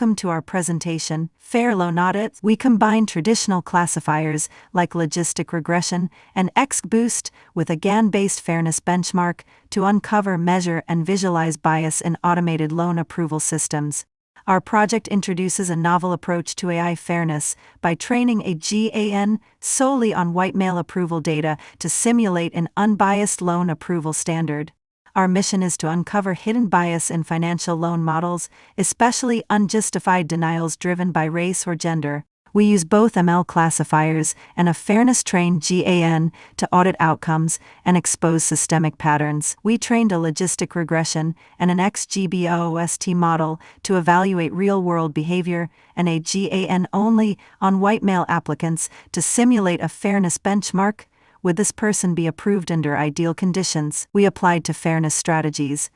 Welcome to our presentation, FairLoanAudit. We combine traditional classifiers like logistic regression and XGBoost with a GAN-based fairness benchmark to uncover, measure, and visualize bias in automated loan approval systems. Our project introduces a novel approach to AI fairness by training a GAN solely on white male approval data to simulate an unbiased loan approval standard. Our mission is to uncover hidden bias in financial loan models, especially unjustified denials driven by race or gender. We use both ML classifiers and a fairness-trained GAN to audit outcomes and expose systemic patterns. We trained a logistic regression and an XGBoost model to evaluate real-world behavior, and a GAN only on white male applicants to simulate a fairness benchmark. Would this person be approved under ideal conditions? We applied to fairness strategies,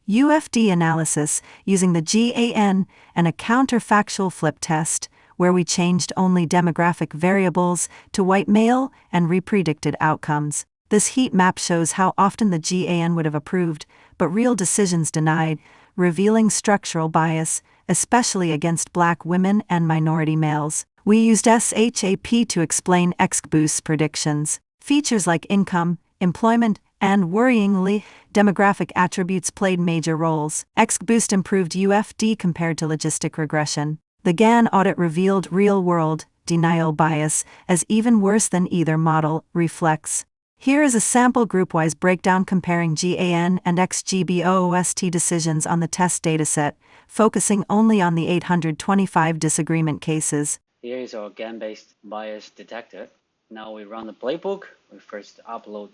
UFD analysis using the GAN, and a counterfactual flip test, where we changed only demographic variables to white male and repredicted outcomes. This heat map shows how often the GAN would have approved, but real decisions denied, revealing structural bias, especially against Black women and minority males. We used SHAP to explain XGBoost's predictions. Features like income, employment, and, worryingly, demographic attributes played major roles. XGBoost improved UFD compared to logistic regression. The GAN audit revealed real-world denial bias as even worse than either model reflects. Here is a sample group-wise breakdown comparing GAN and XGBoost decisions on the test dataset, focusing only on the 825 disagreement cases. Here is our GAN-based bias detector. Now we run the playbook. We first upload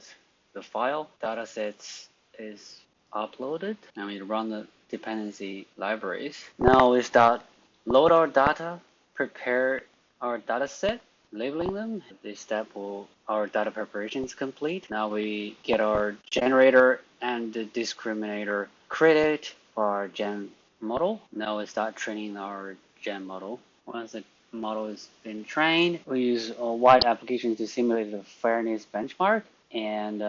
the file. Datasets is uploaded, and we run the dependency libraries. Now we start load our data, prepare our dataset, labeling them. This step our data preparation is complete. Now we get our generator and the discriminator created for our gen model. Now we start training our gen model. Once the model has been trained, we use a wide application to simulate the fairness benchmark and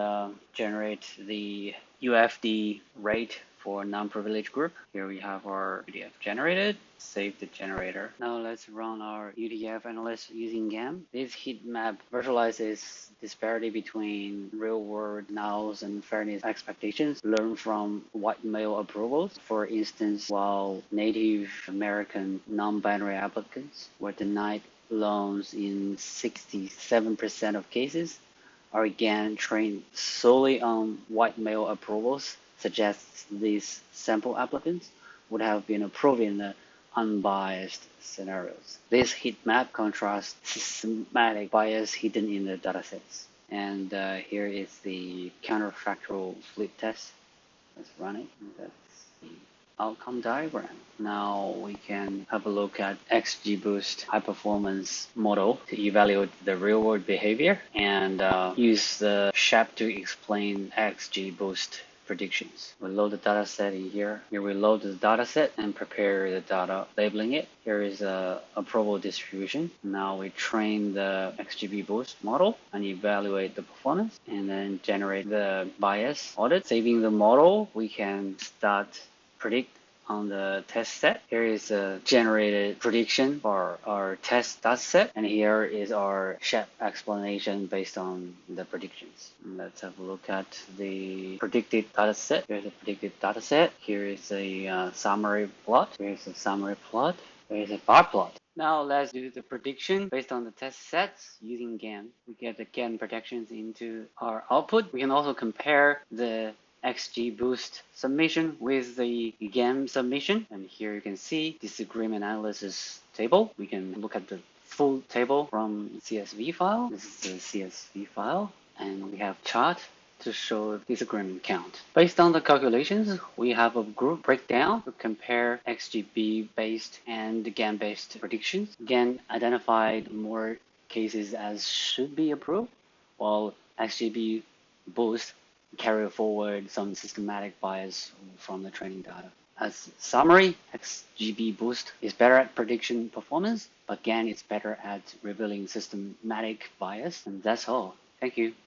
generate the UFD rate for non-privileged group. Here we have our UDF generated. Save the generator. Now let's run our UDF analysis using GAN. This heat map visualizes disparity between real-world denials and fairness expectations. Learn from white male approvals. For instance, while Native American non-binary applicants were denied loans in 67% of cases, our GAN trained solely on white male approvals suggests these sample applicants would have been approved in the unbiased scenarios. This heat map contrasts systematic bias hidden in the datasets. And here is the counterfactual flip test. Let's run it. That's the outcome diagram. Now we can have a look at XGBoost high performance model to evaluate the real world behavior and use the SHAP to explain XGBoost predictions. We load the data set in here. Here we load the data set and prepare the data, labeling it. Here is a approval distribution. Now we train the XGBoost model and evaluate the performance and then generate the bias audit. Saving the model, we can start predict on the test set. Here is a generated prediction for our test data set, and here is our SHAP explanation based on the predictions. Let's have a look at the predicted data set. Here's a predicted data set. Here is a summary plot. Here's a summary plot. Here's a bar plot. Now let's do the prediction based on the test sets using GAN. We get the GAN predictions into our output. We can also compare the XGBoost submission with the GAN submission, and here you can see disagreement analysis table. We can look at the full table from CSV file. This is the CSV file, and we have chart to show disagreement count. Based on the calculations, we have a group breakdown to compare XGB based and GAN based predictions. GAN identified more cases as should be approved, while XGBoost carry forward some systematic bias from the training data. As summary, XGBoost is better at prediction performance, but GAN is better at revealing systematic bias. And that's all. Thank you.